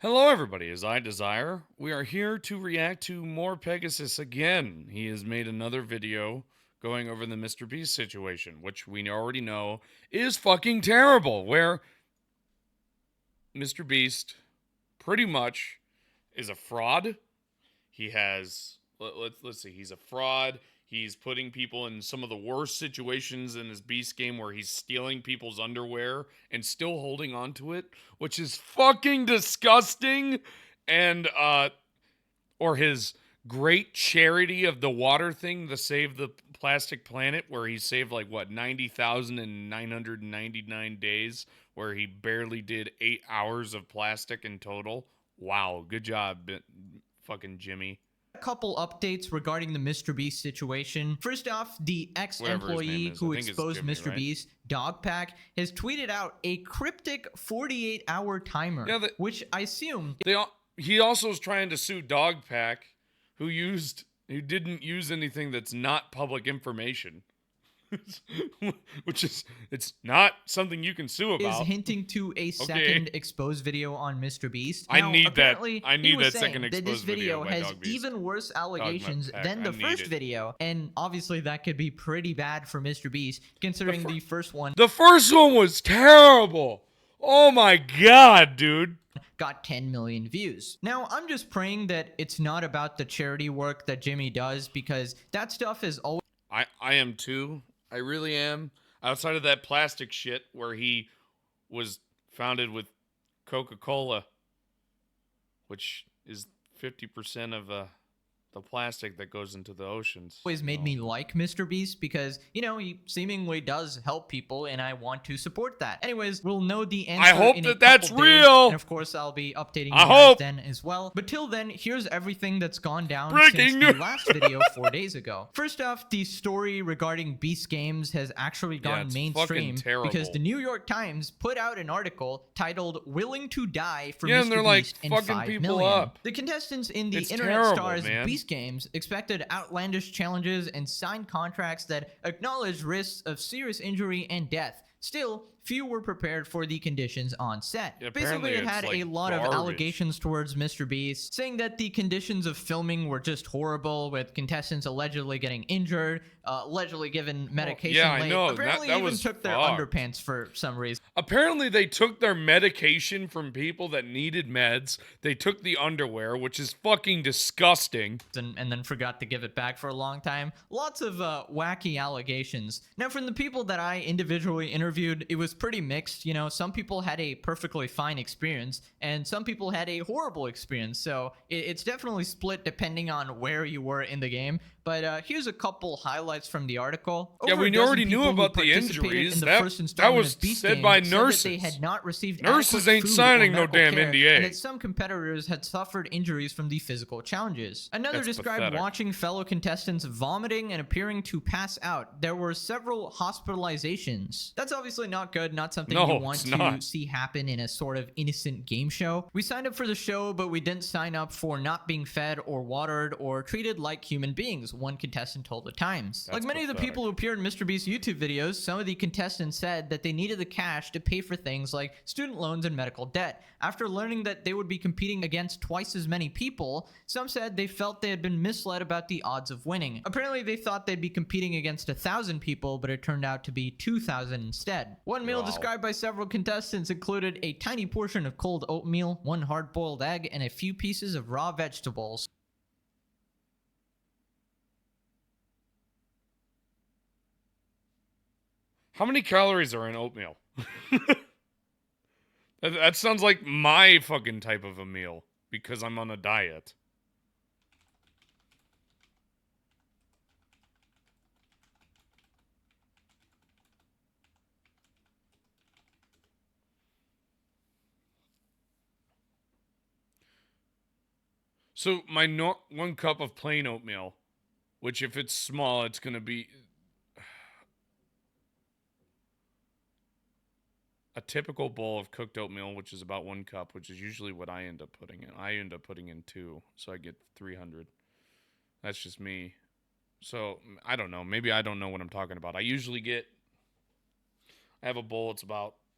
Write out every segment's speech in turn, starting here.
Hello, everybody. As I Dezire, we are here to react to more Pegasus again. He has made another video going over the MrBeast situation, which we already know is fucking terrible. Where MrBeast pretty much is a fraud. He has let's see, he's a fraud. He's putting people in some of the worst situations in his Beast game where he's stealing people's underwear and still holding on to it, which is fucking disgusting. And or his great charity of the water thing to save the plastic planet, where he saved like what 90,999 days, where he barely did 8 hours of plastic in total. Wow, good job, fucking Jimmy. A couple updates regarding the MrBeast situation. First off, the ex-employee who exposed MrBeast, Dogpack, has tweeted out a cryptic 48-hour timer, which I assume he also is trying to sue Dogpack, who didn't use anything that's not public information. Which is, it's not something you can sue about. Is hinting to a second exposed video on MrBeast. I need that second exposed that this video has even worse allegations than the first video, and obviously that could be pretty bad for MrBeast, considering the first one. The first one was terrible. Oh my god, dude. Got 10 million views. Now, I'm just praying that it's not about the charity work that Jimmy does, because that stuff is always... I am too. I really am. Outside of that plastic shit where he was founded with Coca-Cola, which is 50% of the plastic that goes into the oceans. Always made me like MrBeast because, you know, he seemingly does help people, and I want to support that. Anyways, we'll know the answer. I hope that that's real. And of course, I'll be updating you guys then as well. But till then, here's everything that's gone down since the last video 4 days ago. First off, the story regarding Beast Games has actually gone mainstream because the New York Times put out an article titled "Willing to Die for MrBeast in 5 million." The contestants in the Internet Stars Beast Games expected outlandish challenges and signed contracts that acknowledged risks of serious injury and death. Still, few were prepared for the conditions on set. Yeah, basically, it had a lot of allegations towards MrBeast, saying that the conditions of filming were just horrible, with contestants allegedly getting injured, allegedly given medication late. I know. Apparently, that even took their underpants for some reason. Apparently, they took their medication from people that needed meds. They took the underwear, which is fucking disgusting. And then forgot to give it back for a long time. Lots of wacky allegations. Now, from the people that I individually interviewed, it was pretty mixed. You know, some people had a perfectly fine experience, and some people had a horrible experience. So it's definitely split depending on where you were in the game. But here's a couple highlights from the article. Yeah, we already knew about the injuries. That was said by nurses. They had not received nurses ain't signing no damn NDA. And that some competitors had suffered injuries from the physical challenges. Another described watching fellow contestants vomiting and appearing to pass out. There were several hospitalizations. That's obviously not good, not something you want to see happen in a sort of innocent game show. We signed up for the show, but we didn't sign up for not being fed or watered or treated like human beings, one contestant told the Times. Like many of the people who appeared in MrBeast YouTube videos, some of the contestants said that they needed the cash to pay for things like student loans and medical debt. After learning that they would be competing against twice as many people, some said they felt they had been misled about the odds of winning. Apparently, they thought they'd be competing against 1,000 people, but it turned out to be 2,000 instead. One meal described by several contestants included a tiny portion of cold oatmeal, one hard-boiled egg, and a few pieces of raw vegetables. How many calories are in oatmeal? That sounds like my fucking type of a meal, because I'm on a diet. So my 1 cup of plain oatmeal, which if it's small, it's going to be a typical bowl of cooked oatmeal, which is about 1 cup, which is usually what I end up putting in. I end up putting in 2, so I get 300. That's just me. So, I don't know. Maybe I don't know what I'm talking about. I have a bowl,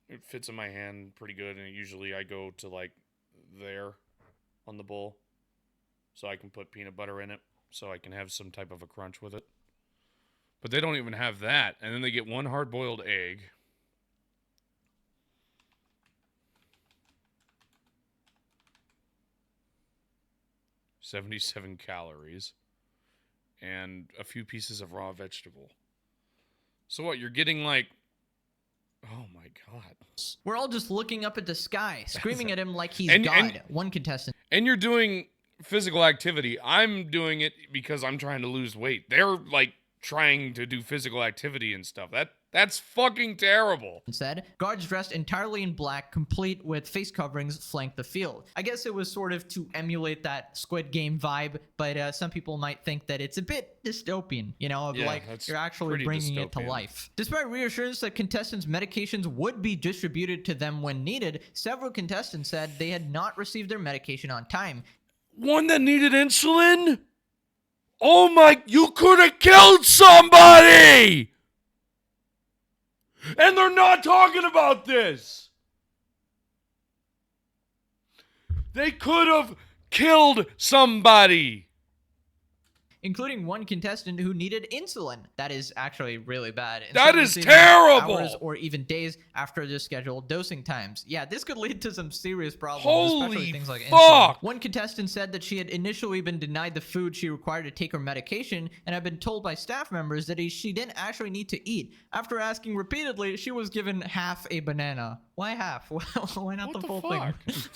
it fits in my hand pretty good, and usually I go to, like, there on the bowl. So I can put peanut butter in it. So I can have some type of a crunch with it. But they don't even have that. And then they get 1 hard-boiled egg. $77 calories. And a few pieces of raw vegetable. So what, you're getting like... Oh my god. We're all just looking up at the sky, screaming at him like he's God. One contestant. And you're doing physical activity. I'm doing it because I'm trying to lose weight. They're like trying to do physical activity and stuff. That's fucking terrible. Said, guards dressed entirely in black, complete with face coverings, flanked the field. I guess it was sort of to emulate that Squid Game vibe, but some people might think that it's a bit dystopian, you know, of like you're actually bringing it to life. Despite reassurance that contestants' medications would be distributed to them when needed, several contestants said they had not received their medication on time. One that needed insulin? Oh my, you could have killed somebody! And they're not talking about this. They could have killed somebody. Including one contestant who needed insulin. That is actually really bad. That is terrible. Hours or even days after the scheduled dosing times. Yeah, this could lead to some serious problems, especially things like insulin. One contestant said that she had initially been denied the food she required to take her medication and had been told by staff members that she didn't actually need to eat. After asking repeatedly, she was given half a banana. Why half? Why not the full thing?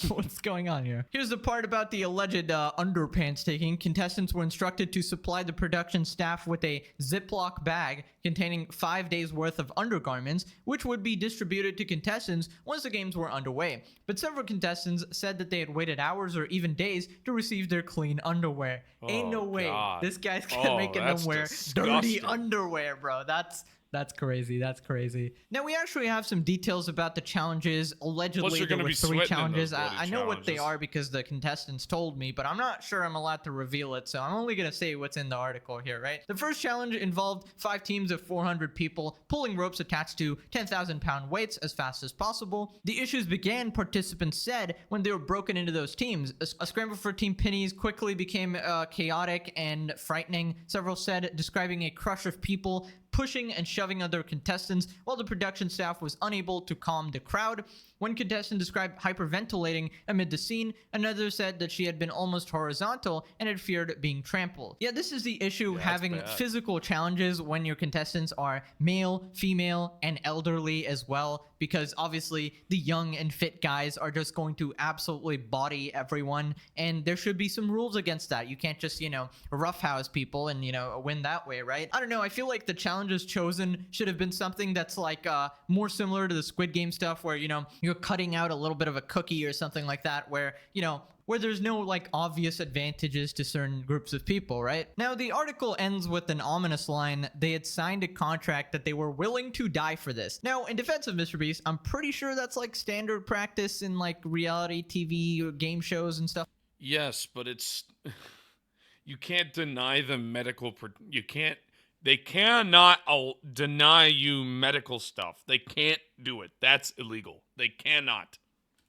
What's going on here? Here's the part about the alleged underpants taking. Contestants were instructed to supply the production staff with a Ziploc bag containing 5 days worth of undergarments, which would be distributed to contestants once the games were underway. But several contestants said that they had waited hours or even days to receive their clean underwear. Ain't no way this guy's making them wear dirty underwear, bro. That's crazy. That's crazy. Now, we actually have some details about the challenges. Allegedly, there were 3 challenges. I know what they are because the contestants told me, but I'm not sure I'm allowed to reveal it, so I'm only going to say what's in the article here, right? The first challenge involved 5 teams of 400 people pulling ropes attached to 10,000-pound weights as fast as possible. The issues began, participants said, when they were broken into those teams. A scramble for Team Pennies quickly became chaotic and frightening. Several said, describing a crush of people pushing and shoving other contestants while the production staff was unable to calm the crowd. One contestant described hyperventilating amid the scene. Another said that she had been almost horizontal and had feared being trampled. Yeah, this is the issue, having physical challenges when your contestants are male, female, and elderly as well, because obviously the young and fit guys are just going to absolutely body everyone, and there should be some rules against that. You can't just, you know, roughhouse people and, you know, win that way, right? I don't know. I feel like the challenges chosen should have been something that's like more similar to the Squid Game stuff where, you know, you're cutting out a little bit of a cookie or something like that where, you know, where there's no like obvious advantages to certain groups of people, right? Now, the article ends with an ominous line. They had signed a contract that they were willing to die for this. Now, in defense of MrBeast, I'm pretty sure that's like standard practice in like reality TV or game shows and stuff. Yes, but it's... You can't deny them medical... They cannot deny you medical stuff. They can't do it. That's illegal. They cannot.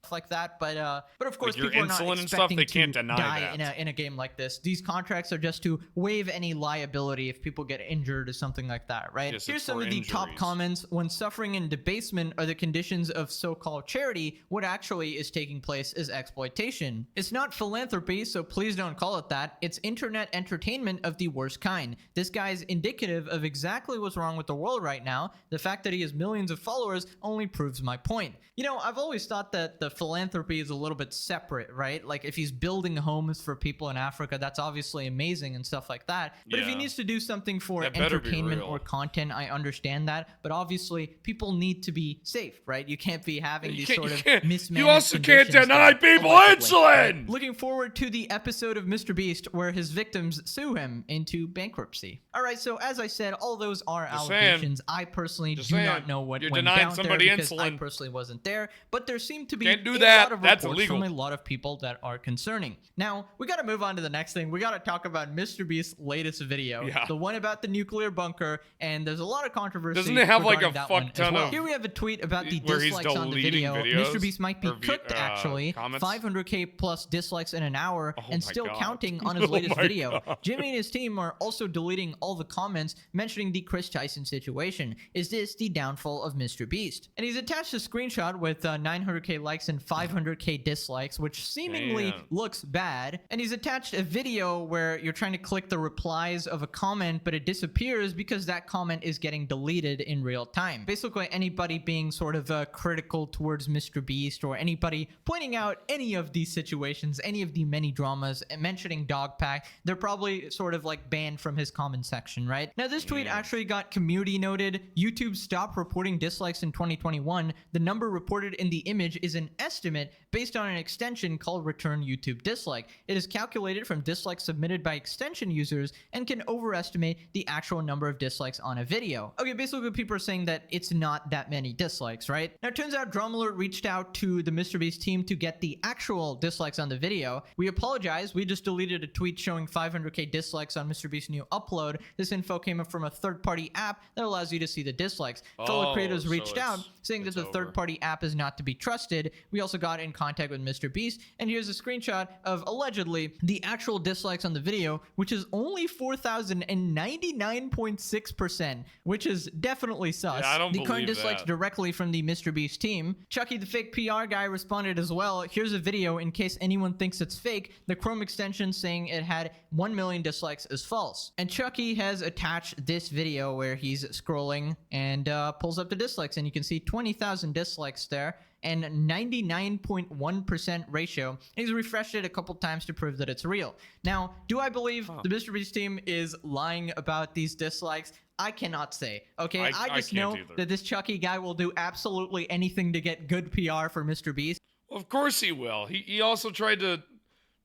Like that, but of course, like people are not insulin and stuff, they can't deny die in a game like this. These contracts are just to waive any liability if people get injured or something like that, right? Yes, here's some of the top comments. When suffering and debasement are the conditions of so-called charity, what actually is taking place is exploitation. It's not philanthropy, so please don't call it that. It's internet entertainment of the worst kind. This guy's indicative of exactly what's wrong with the world right now. The fact that he has millions of followers only proves my point. You know, I've always thought that the philanthropy is a little bit separate, right? Like if he's building homes for people in Africa, that's obviously amazing and stuff like that. But if he needs to do something for entertainment or content, I understand that. But obviously, people need to be safe, right? You can't be having these sort of mismanaged You also can't deny people insulin! Looking forward to the episode of MrBeast where his victims sue him into bankruptcy. All right, so as I said, all those are allegations. I personally do not know what went down there because I personally wasn't there. But there seem to be do that. That's reports illegal. from a lot of people that are concerning. Now, we got to move on to the next thing. We got to talk about MrBeast's latest video, the one about the nuclear bunker, and there's a lot of controversy. Doesn't it have like a fuck fuck ton of? Here we have a tweet about the where he's dislikes on the video. videos MrBeast might be cooked actually. 500k plus dislikes in an hour and still counting on his latest video. Jimmy and his team are also deleting all the comments mentioning the Chris Tyson situation. Is this the downfall of MrBeast? And he's attached a screenshot with 900k likes and 500k dislikes, which seemingly looks bad. And he's attached a video where you're trying to click the replies of a comment, but it disappears because that comment is getting deleted in real time. Basically, anybody being sort of critical towards MrBeast or anybody pointing out any of these situations, any of the many dramas, and mentioning Dogpack, they're probably sort of like banned from his comment section, right? Now, this tweet actually got community noted. YouTube stopped reporting dislikes in 2021. The number reported in the image is an estimate based on an extension called Return YouTube Dislike. It is calculated from dislikes submitted by extension users and can overestimate the actual number of dislikes on a video. Okay, basically people are saying that it's not that many dislikes, right? Now, it turns out Dromalert reached out to the MrBeast team to get the actual dislikes on the video. We apologize. We just deleted a tweet showing 500k dislikes on MrBeast's new upload. This info came up from a third-party app that allows you to see the dislikes. Fellow creators reached out saying that the third-party app is not to be trusted. We also got in contact with MrBeast, and here's a screenshot of allegedly the actual dislikes on the video, which is only 4,099.6%, which is definitely sus. Yeah, I don't the believe current dislikes that. directly from the MrBeast team. Chucky, the fake PR guy, responded as well. Here's a video in case anyone thinks it's fake. The Chrome extension saying it had 1 million dislikes is false. And Chucky has attached this video where he's scrolling and pulls up the dislikes, and you can see 20,000 dislikes there and 99.1% ratio. And he's refreshed it a couple times to prove that it's real. Now, do I believe the MrBeast team is lying about these dislikes? I cannot say. Okay, I just know that this Chucky guy will do absolutely anything to get good PR for MrBeast. Well, of course he will. He also tried to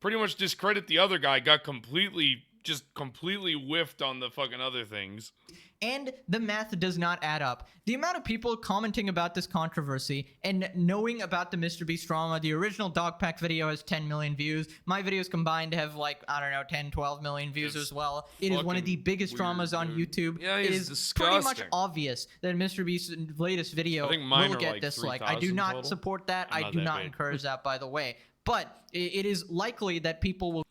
pretty much discredit the other guy, got completely whiffed on the fucking other things. And the math does not add up. The amount of people commenting about this controversy and knowing about the MrBeast drama, the original Dogpack video has 10 million views. My videos combined have like, I don't know, 10, 12 million views as well. It is one of the biggest dramas on YouTube. Yeah, it is disgusting. Pretty much obvious that MrBeast's latest video will get like disliked. I do not support that. I do not encourage that, by the way. But it is likely that people will...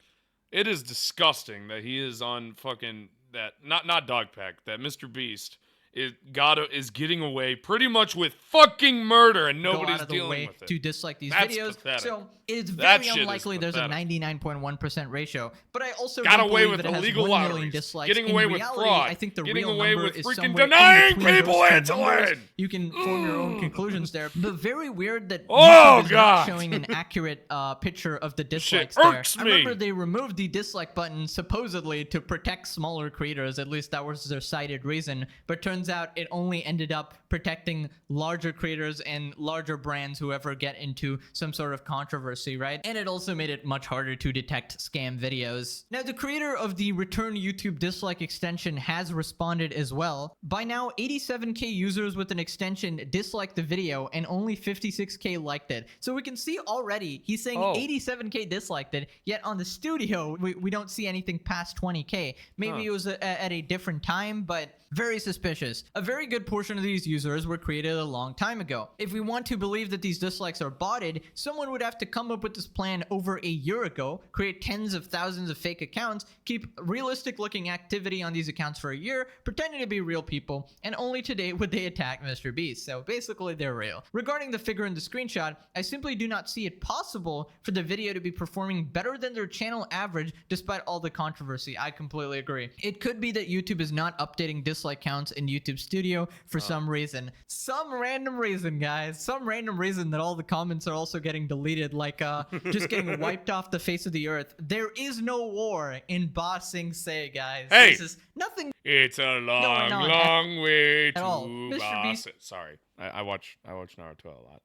It is disgusting that he is on fucking... that not Dogpack, that MrBeast is getting away pretty much with fucking murder, and nobody's dealing with it. To dislike these That's videos. pathetic. So it's very unlikely there's a 99.1% ratio. But I also got don't away believe with that it has illegal 1 million lotteries, dislikes. getting away in with reality, fraud, I think the getting real away number with is freaking somewhere denying in between people those two numbers. insulin. You can form your own conclusions there. But very weird that Oh, YouTube is not God. showing an accurate picture of the dislikes Shit there. irks I me. remember they removed the dislike button supposedly to protect smaller creators. At least that was their cited reason. But turns out it only ended up protecting larger creators and larger brands who ever get into some sort of controversy, right? And it also made it much harder to detect scam videos. Now, the creator of the Return YouTube Dislike extension has responded as well. By now, 87k users with an extension disliked the video and only 56k liked it. So we can see already he's saying 87k disliked it, yet on the studio, we don't see anything past 20k. Maybe it was at a different time, but very suspicious. A very good portion of these users were created a long time ago. If we want to believe that these dislikes are botted, someone would have to come up with this plan over a year ago, create tens of thousands of fake accounts, keep realistic looking activity on these accounts for a year, pretending to be real people, and only today would they attack MrBeast. So basically they're real. Regarding the figure in the screenshot, I simply do not see it possible for the video to be performing better than their channel average despite all the controversy. I completely agree. It could be that YouTube is not updating dislike counts in YouTube Studio for some reason. Some random reason, guys. Some random reason that all the comments are also getting deleted, like just getting wiped off the face of the earth. There is no war in Ba Sing Se, guys. Hey! This is nothing. It's a long way to all. MrBeast. MrBeast. Sorry, I watch Naruto a lot.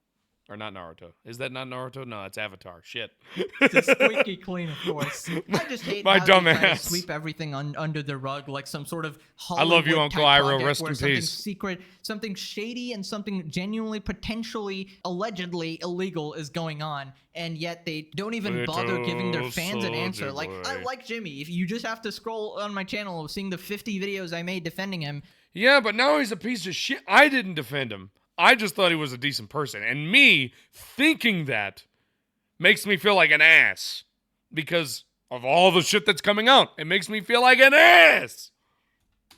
Or not Naruto. Is that not Naruto? No, it's Avatar. Shit. It's squeaky clean, of course. I just hate My how they try to dumbass. sweep everything under the rug like some sort of I love you, Hollywood Uncle type Iroh. project Rest where in something peace. secret, something shady, and something genuinely, potentially, allegedly illegal is going on, and yet they don't even bother giving their fans an answer. Like, I like Jimmy. If you just have to scroll on my channel seeing the 50 videos I made defending him. Yeah, but now he's a piece of shit. I didn't defend him. I just thought he was a decent person. And me thinking that makes me feel like an ass. Because of all the shit that's coming out. It makes me feel like an ass.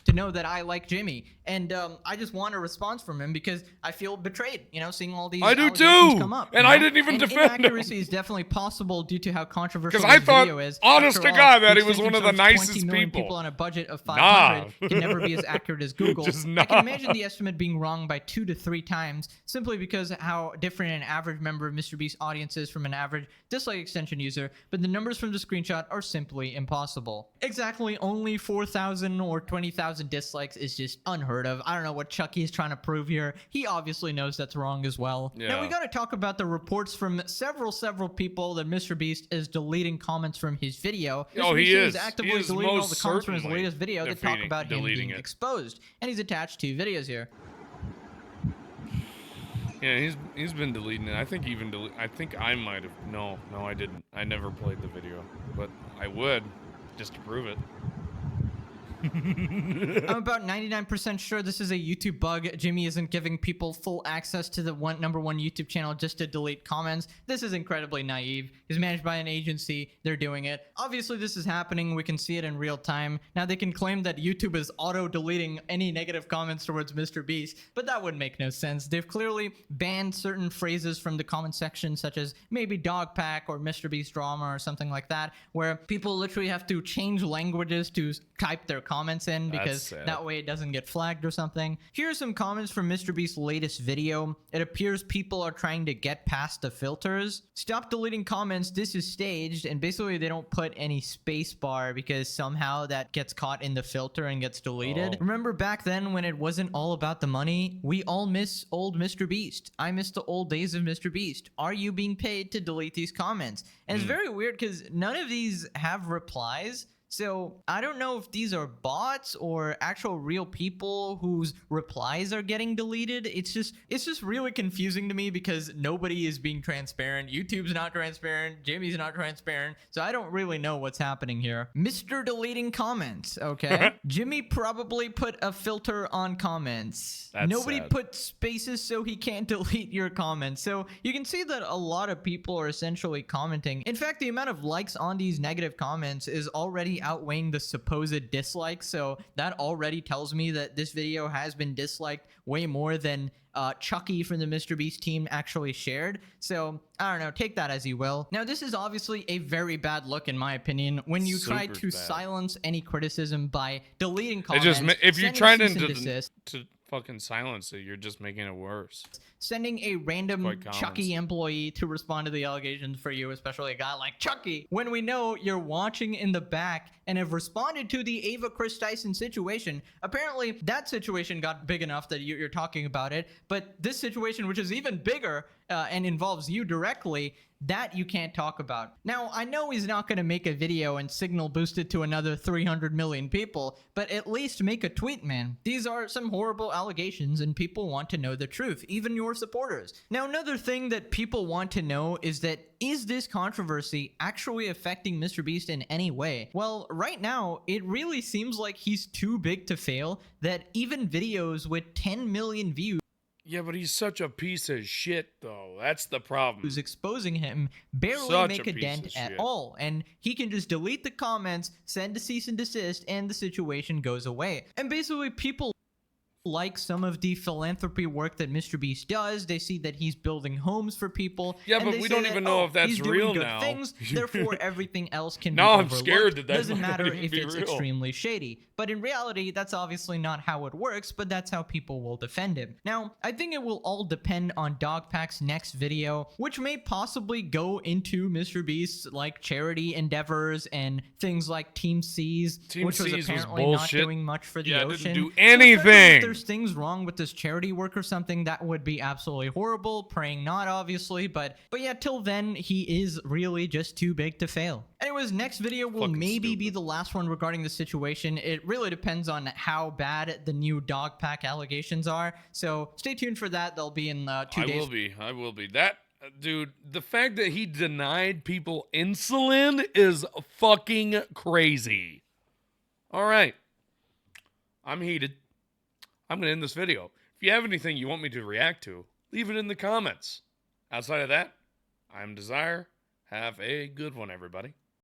To know that I like Jimmy, and I just want a response from him because I feel betrayed, seeing all these allegations come up. And I didn't even defend him. Inaccuracy is definitely possible due to how controversial Because I this thought, video is. honest After to God, all, that he each was one of the serves 20 nicest million people. on a budget of 500 Nah. can never be as accurate as Google. Just I can nah. imagine the estimate being wrong by 2 to 3 times simply because of how different an average member of MrBeast audience is from an average dislike extension user, but the numbers from the screenshot are simply impossible. Exactly only 4,000 or 20,000 dislikes is just unheard of. I don't know what Chucky is trying to prove here. He obviously knows that's wrong as well. Yeah. Now we gotta talk about the reports from several people that MrBeast is deleting comments from his video. Oh, he MrBeast is. actively He is deleting all most the comments from his certainly latest video that talk about him deleting being it. exposed. And he's attached 2 videos here. Yeah, he's been deleting it. I think even I think I might have. No, I didn't. I never played the video, but I would just to prove it. I'm about 99% sure this is a YouTube bug. Jimmy isn't giving people full access to the number one YouTube channel just to delete comments. This is incredibly naive. He's managed by an agency. They're doing it. Obviously, this is happening. We can see it in real time. Now, they can claim that YouTube is auto-deleting any negative comments towards MrBeast, but that would make no sense. They've clearly banned certain phrases from the comment section, such as maybe dog pack or MrBeast drama or something like that, where people literally have to change languages to type their comments in because that way it doesn't get flagged or something. Here are some comments from MrBeast's latest video. It appears people are trying to get past the filters. Stop deleting comments, this is staged, and basically they don't put any space bar because somehow that gets caught in the filter and gets deleted. Remember back then when it wasn't all about the money? We all miss old MrBeast. I miss the old days of MrBeast. Are you being paid to delete these comments? And it's very weird because none of these have replies. So I don't know if these are bots or actual real people whose replies are getting deleted. It's just really confusing to me because nobody is being transparent. YouTube's not transparent. Jimmy's not transparent. So I don't really know what's happening here. Mr. Deleting comments, okay? Jimmy probably put a filter on comments. That's Nobody sad. put spaces so he can't delete your comments. So you can see that a lot of people are essentially commenting. In fact, the amount of likes on these negative comments is already outweighing the supposed dislikes, so that already tells me that this video has been disliked way more than Chucky from the MrBeast team actually shared. So I don't know, take that as you will. Now this is obviously a very bad look in my opinion when you try to silence any criticism by deleting comments. If you're sending trying cease and desist, to fucking silence it, you're just making it worse. sending a random Chucky employee to respond to the allegations for you, especially a guy like Chucky, when we know you're watching in the back and have responded to the Ava Chris Tyson situation. Apparently, that situation got big enough that you're talking about it, but this situation, which is even bigger and involves you directly, that you can't talk about. Now, I know he's not going to make a video and signal boost it to another 300 million people, but at least make a tweet, man. These are some horrible allegations and people want to know the truth, even your supporters. Now, another thing that people want to know is that, is this controversy actually affecting MrBeast in any way? Well, right now, it really seems like he's too big to fail, that even videos with 10 million views Yeah, but he's such a piece of shit, though. That's the problem. who's exposing him barely Such make a a piece dent of at shit. all, and he can just delete the comments, send a cease and desist, and the situation goes away. And basically people like some of the philanthropy work that MrBeast does. They see that he's building homes for people. Yeah, and but they we say don't that, even know if that's he's doing real good now. things, therefore everything else can Now be I'm scared overlooked. that Doesn't might matter not even if be it's real. extremely shady. But in reality, that's obviously not how it works, but that's how people will defend him. Now, I think it will all depend on Dogpack's next video, which may possibly go into MrBeast's like charity endeavors and things like Team C's, Team which was C's was apparently not bullshit. doing much for the Yeah, it ocean. didn't do So especially if anything. they're there's things wrong with this charity work or something, that would be absolutely horrible. Praying not, obviously, but yeah, till then, he is really just too big to fail. Anyways, next video will maybe be the last one regarding the situation. It really depends on how bad the new dog pack allegations are. So stay tuned for that. They'll be in 2 days. I will be. That, dude, the fact that he denied people insulin is fucking crazy. All right. I'm heated. I'm going to end this video. If you have anything you want me to react to, leave it in the comments. Outside of that, I'm Dezire. Have a good one, everybody.